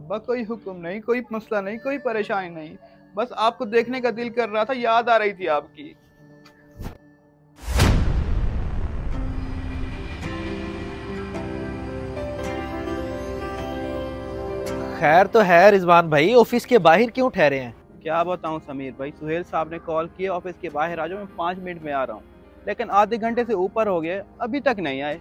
अब्बा कोई हुक्म नहीं, कोई मसला नहीं, कोई परेशानी नहीं। बस आपको देखने का दिल कर रहा था, याद आ रही थी आपकी। खैर तो है रिजवान भाई, ऑफिस के बाहर क्यों ठहरे हैं? क्या बताऊं समीर भाई, सुहेल साहब ने कॉल किया ऑफिस के बाहर आ जाओ, मैं 5 मिनट में आ रहा हूँ। लेकिन आधे घंटे से ऊपर हो गए, अभी तक नहीं आए।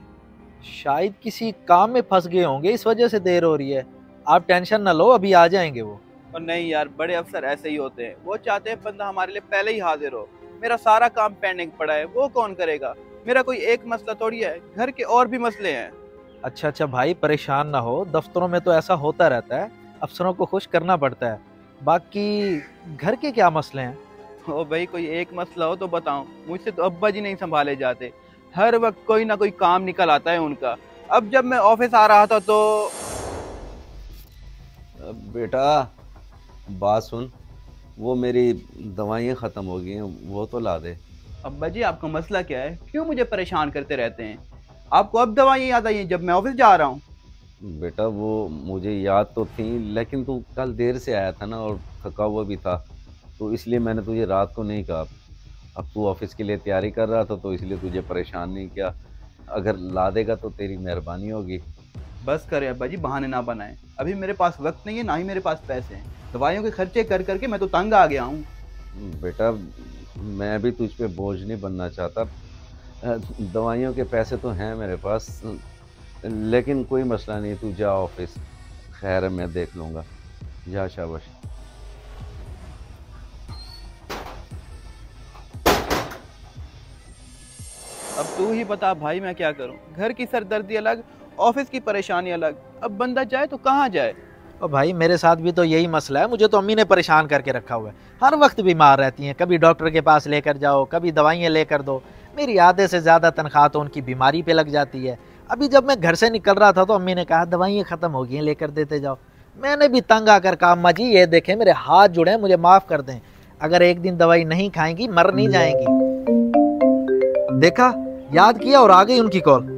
शायद किसी काम में फंस गए होंगे, इस वजह से देर हो रही है। आप टेंशन ना लो, अभी आ जाएंगे वो। और नहीं यार, बड़े अफसर ऐसे ही होते हैं, वो चाहते हैं बंदा हमारे लिए पहले ही हाजिर हो। मेरा सारा काम पेंडिंग पड़ा है, वो कौन करेगा? मेरा कोई एक मसला थोड़ी है, घर के और भी मसले हैं। अच्छा अच्छा भाई, परेशान ना हो, दफ्तरों में तो ऐसा होता रहता है, अफसरों को खुश करना पड़ता है। बाकी घर के क्या मसले हैं? ओ भाई, कोई एक मसला हो तो बताओ। मुझसे तो अब्बा जी नहीं संभाले जाते, हर वक्त कोई ना कोई काम निकल आता है उनका। अब जब मैं ऑफिस आ रहा था तो बेटा बात सुन, वो मेरी दवाइयाँ ख़त्म हो गई हैं, वो तो ला दे। अब्बा जी, आपका मसला क्या है? क्यों मुझे परेशान करते रहते हैं? आपको अब दवाइयाँ याद आई हैं जब मैं ऑफिस जा रहा हूँ? बेटा वो मुझे याद तो थी, लेकिन तू कल देर से आया था ना और थका हुआ भी था, तो इसलिए मैंने तुझे रात को नहीं कहा। अब तू ऑफिस के लिए तैयारी कर रहा था तो इसलिए तुझे परेशान नहीं किया। अगर ला देगा तो तेरी मेहरबानी होगी। बस करें अब्बा जी, बहाने ना बनाएं। अभी मेरे पास वक्त नहीं है, ना ही मेरे पास पैसे हैं। दवाइयों के खर्चे कर करके मैं तो तंग आ गया हूँ। बेटा मैं भी तुझ पे बोझ नहीं बनना चाहता। दवाइयों के पैसे तो हैं मेरे पास, लेकिन कोई मसला नहीं, तू जा ऑफिस, खैर है, मैं देख लूँगा। जा, शाबाश। अब तू ही बता भाई, मैं क्या करूँ? घर की सरदर्दी अलग, ऑफिस की परेशानी अलग। अब बंदा जाए तो कहाँ जाए? और भाई मेरे साथ भी तो यही मसला है, मुझे तो अम्मी ने परेशान करके रखा हुआ है। हर वक्त बीमार रहती हैं, कभी डॉक्टर के पास लेकर जाओ, कभी दवाइयाँ लेकर दो। मेरी आधे से ज़्यादा तनख्वाह तो उनकी बीमारी पे लग जाती है। अभी जब मैं घर से निकल रहा था तो अम्मी ने कहा दवाइयाँ ख़त्म हो गई हैं, लेकर देते जाओ। मैंने भी तंग आकर कहा अम्मा जी ये देखें मेरे हाथ जुड़े हैं, मुझे माफ़ कर दें, अगर एक दिन दवाई नहीं खाएंगी मर नहीं जाएंगी। देखा, याद किया और आ गई उनकी कॉल।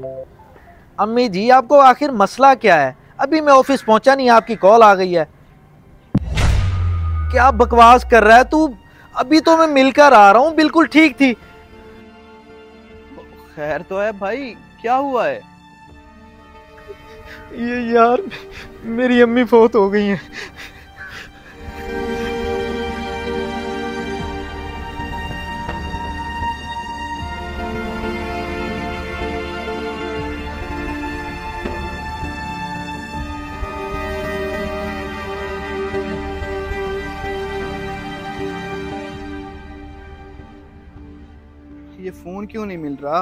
अम्मी जी आपको आखिर मसला क्या है? अभी मैं ऑफिस पहुंचा नहीं, आपकी कॉल आ गई है। क्या बकवास कर रहा है तू? अभी तो मैं मिलकर आ रहा हूँ, बिल्कुल ठीक थी। खैर तो है भाई, क्या हुआ है? ये यार मेरी अम्मी फौत हो गई हैं। ये फोन क्यों नहीं मिल रहा?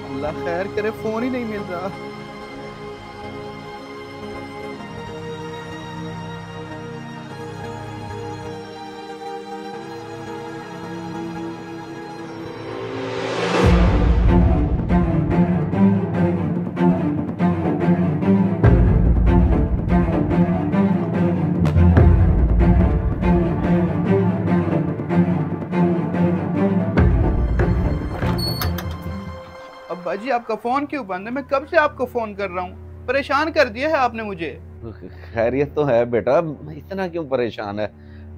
अल्लाह खैर करे, फोन ही नहीं मिल रहा। अब्बा जी, आपका फोन क्यों बंद है? मैं कब से आपको फोन कर रहा हूँ, परेशान कर दिया है आपने मुझे। खैरियत तो है बेटा, इतना क्यों परेशान है?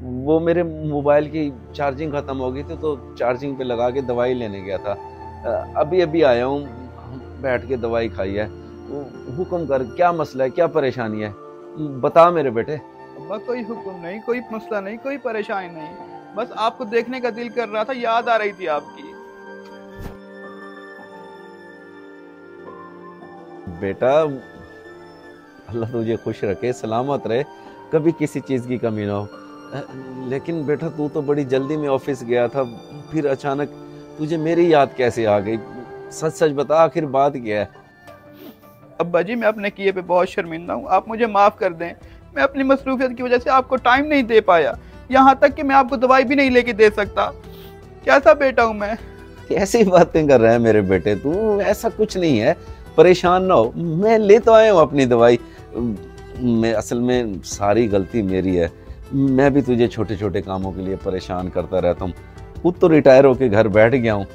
वो मेरे मोबाइल की चार्जिंग ख़त्म हो गई थी तो चार्जिंग पे लगा के दवाई लेने गया था। अभी अभी आया हूँ, बैठ के दवाई खाई है। हुक्म कर, क्या मसला है, क्या परेशानी है, बता मेरे बेटे। अब्बा कोई हुक्म नहीं, कोई मसला नहीं, कोई परेशानी नहीं। बस आपको देखने का दिल कर रहा था, याद आ रही थी आपकी। बेटा अल्लाह तुझे खुश रखे, सलामत रहे, कभी किसी चीज़ की कमी ना हो। लेकिन बेटा तू तो बड़ी जल्दी में ऑफिस गया था, फिर अचानक तुझे मेरी याद कैसे आ गई? सच सच बता, आखिर बात क्या है? अब्बा जी, मैं अपने किए पे बहुत शर्मिंदा हूँ, आप मुझे माफ़ कर दें। मैं अपनी मसरूफियत की वजह से आपको टाइम नहीं दे पाया, यहाँ तक कि मैं आपको दवाई भी नहीं लेके दे सकता। कैसा बेटा हूँ मैं? कैसी बातें कर रहा है मेरे बेटे तू? ऐसा कुछ नहीं है, परेशान ना हो, मैं ले तो आया हूँ अपनी दवाई। मैं असल में सारी गलती मेरी है, मैं भी तुझे छोटे छोटे कामों के लिए परेशान करता रहता हूँ। खुद तो रिटायर होके घर बैठ गया हूँ,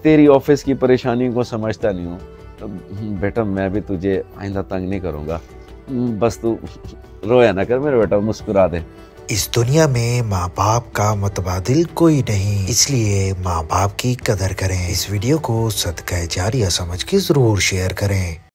तेरी ऑफिस की परेशानी को समझता नहीं हूँ। बेटा मैं भी तुझे आइंदा तंग नहीं करूँगा, बस तू रोया ना कर मेरे बेटा, मुस्कुरा दे। इस दुनिया में माँ बाप का मुतबादिल कोई नहीं, इसलिए माँ बाप की कदर करें। इस वीडियो को सदका जारिया समझ के जरूर शेयर करें।